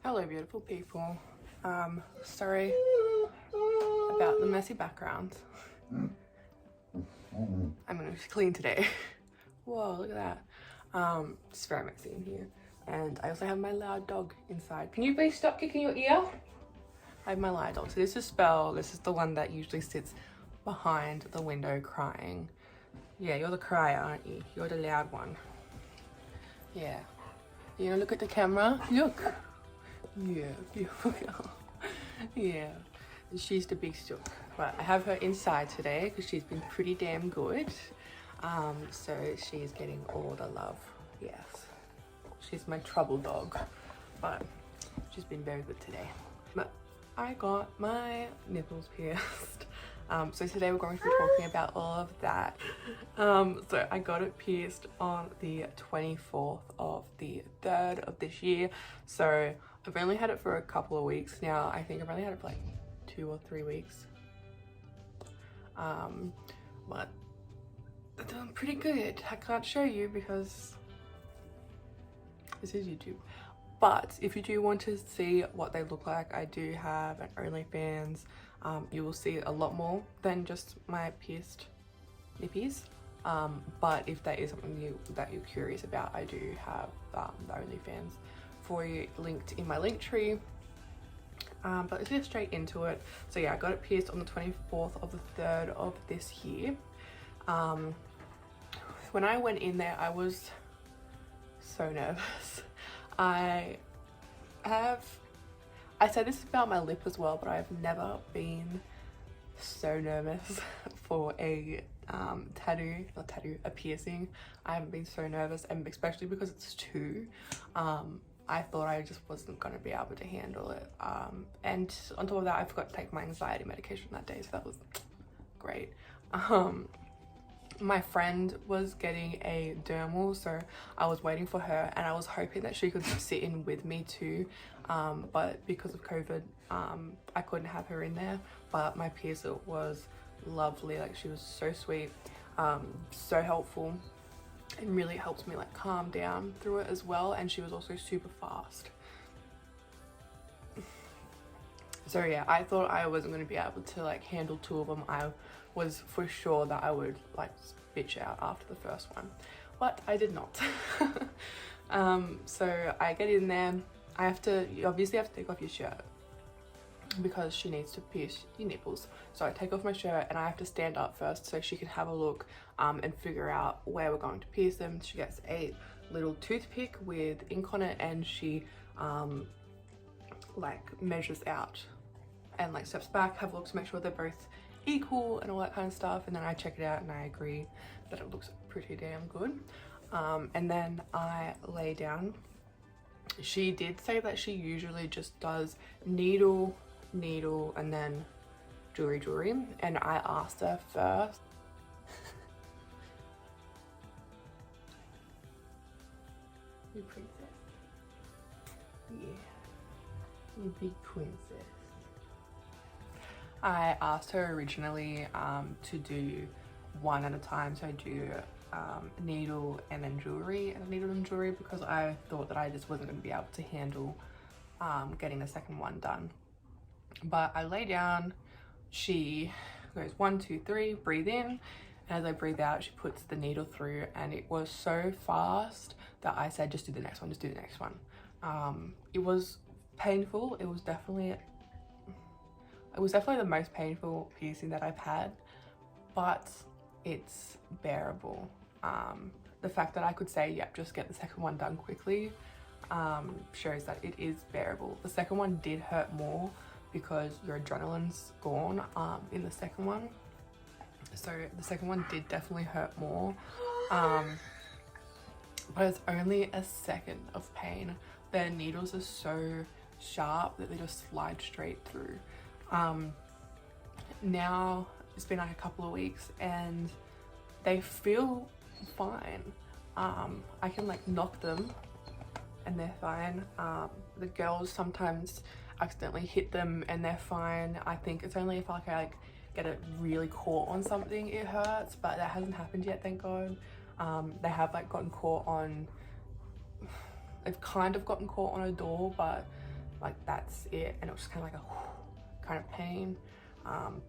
Hello beautiful people. Sorry about the messy background. I'm gonna clean today. Whoa, look at that. It's very messy in here. And I also have my loud dog inside. Can you please stop kicking your ear? I have my loud dog. So this is Spell. This is the one that usually sits behind the window crying. Yeah, you're the crier, aren't you? You're the loud one. Yeah. You know, look at the camera. Look. Yeah, beautiful girl. Yeah, she's the big stook. But I have her inside today because she's been pretty damn good. So she's getting all the love. Yes, she's my trouble dog, but she's been very good today. But I got my nipples pierced. So today we're going to be talking about all of that. So I got it pierced on the 24th of the 3rd of this year. So I've only had it for a couple of weeks now. I think I've only had it for like 2 or 3 weeks. But they're doing pretty good. I can't show you because this is YouTube. But if you do want to see what they look like, I do have an OnlyFans. You will see a lot more than just my pierced nippies. But if that is something that you're curious about, I do have the OnlyFans for you linked in my link tree. But let's get straight into it. So yeah, I got it pierced on the 24th of the 3rd of this year. When I went in there, I was so nervous. I said this about my lip as well, but I've never been so nervous for a a piercing. I haven't been so nervous, and especially because it's 2. I thought I just wasn't going to be able to handle it. And on top of that, I forgot to take my anxiety medication that day, so that was great. My friend was getting a dermal, so I was waiting for her, and I was hoping that she could sit in with me too, but because of COVID, I couldn't have her in there. But my piercer was lovely. Like, she was so sweet, so helpful, and really helps me like calm down through it as well. And she was also super fast. So yeah, I thought I wasn't going to be able to like handle 2 of them. I was for sure that I would like bitch out after the first one, but I did not. So I get in there. You obviously have to take off your shirt because she needs to pierce your nipples. So I take off my shirt and I have to stand up first so she can have a look and figure out where we're going to pierce them. She gets a little toothpick with ink on it, and she like measures out and like steps back, have a look to make sure they're both equal and all that kind of stuff. And then I check it out and I agree that it looks pretty damn good. And then I lay down. She did say that she usually just does needle, and then jewelry. And I asked her first. You princess. Yeah. You big princess. I asked her originally to do one at a time, so I do needle and then jewelry, because I thought that I just wasn't going to be able to handle getting the second one done. But I lay down, she goes 1, 2, 3, breathe in, and as I breathe out, she puts the needle through, and it was so fast that I said, just do the next one, it was painful. It was definitely the most painful piercing that I've had, but it's bearable. The fact that I could say, yep, just get the second one done quickly, shows that it is bearable. The second one did hurt more because your adrenaline's gone in the second one. So the second one did definitely hurt more. But it's only a second of pain. Their needles are so sharp that they just slide straight through. Now it's been like a couple of weeks and they feel fine. I can like knock them and they're fine. The girls sometimes accidentally hit them and they're fine. I think it's only if I like get it really caught on something it hurts, but that hasn't happened yet, thank God. They have like gotten caught on, they've kind of gotten caught on a door, but like that's it, and it was just kind of like a kind of pain.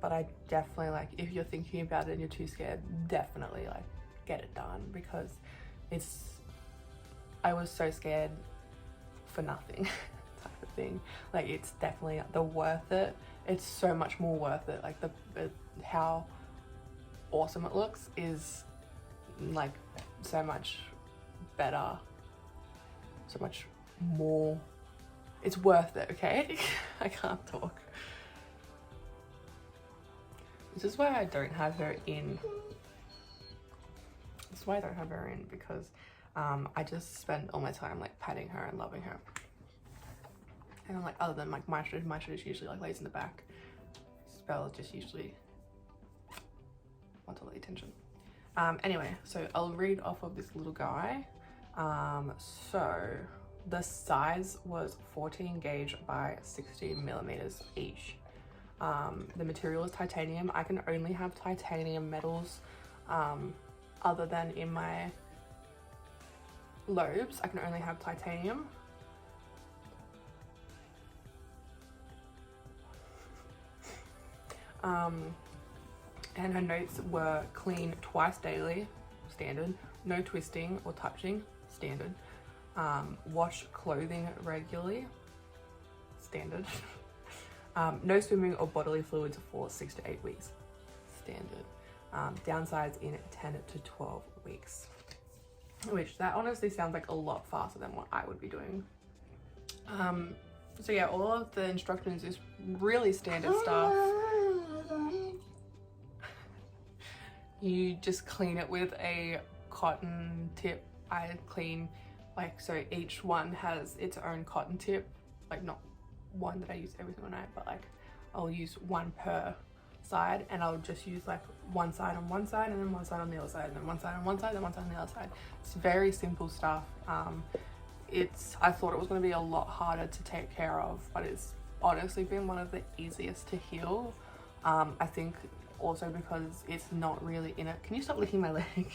But I definitely, like, if you're thinking about it and you're too scared, definitely like get it done, because I was so scared for nothing type of thing. Like, it's definitely the worth it. It's so much more worth it. Like how awesome it looks is like so much better, so much more. It's worth it, okay? I can't talk. This is why I don't have her in. This is why I don't have her in, because I just spend all my time like patting her and loving her. And like, other than like my just usually like lays in the back. Bella just usually wants all the attention. Anyway, so I'll read off of this little guy. So the size was 14 gauge by 16 millimeters each. The material is titanium. I can only have titanium metals other than in my lobes. I can only have titanium. And her notes were clean twice daily, standard, no twisting or touching, standard, wash clothing regularly, standard, no swimming or bodily fluids for 6 to 8 weeks, standard, downsides in 10 to 12 weeks, which that honestly sounds like a lot faster than what I would be doing. So yeah, all of the instructions is really standard stuff. You just clean it with a cotton tip. I clean, like, so each one has its own cotton tip, like not one that I use every single night, but like I'll use one per side, and I'll just use like one side on one side and then one side on the other side and then one side on one side and then one side on the other side. It's very simple stuff. I thought it was going to be a lot harder to take care of, but it's honestly been one of the easiest to heal. I think also because it's not really in it. Can you stop licking my leg?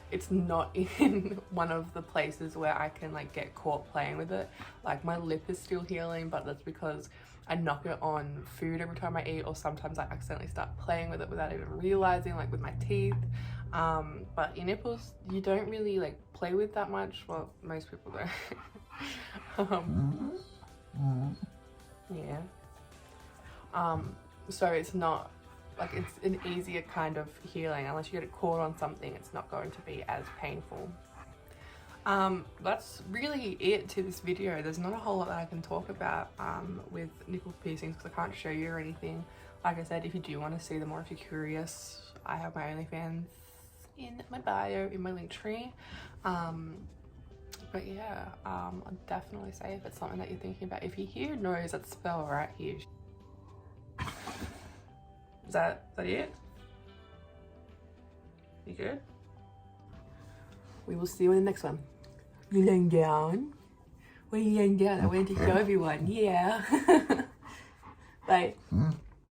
It's not in one of the places where I can like get caught playing with it. Like, my lip is still healing, but that's because I knock it on food every time I eat, or sometimes I accidentally start playing with it without even realizing, like with my teeth. But your nipples, you don't really like play with that much. Well, most people don't. Yeah. So it's not like, it's an easier kind of healing. Unless you get it caught on something, it's not going to be as painful. That's really it to this video. There's not a whole lot that I can talk about with nipple piercings, because I can't show you or anything. Like I said, if you do want to see them, or if you're curious, I have my OnlyFans in my bio, in my link tree. But yeah, I'll definitely say if it's something that you're thinking about. If you hear noise, that's spell right here. Is that it? You good? We will see you in the next one. You laying down? Where are you laying down? I went to show everyone. Yeah. Bye.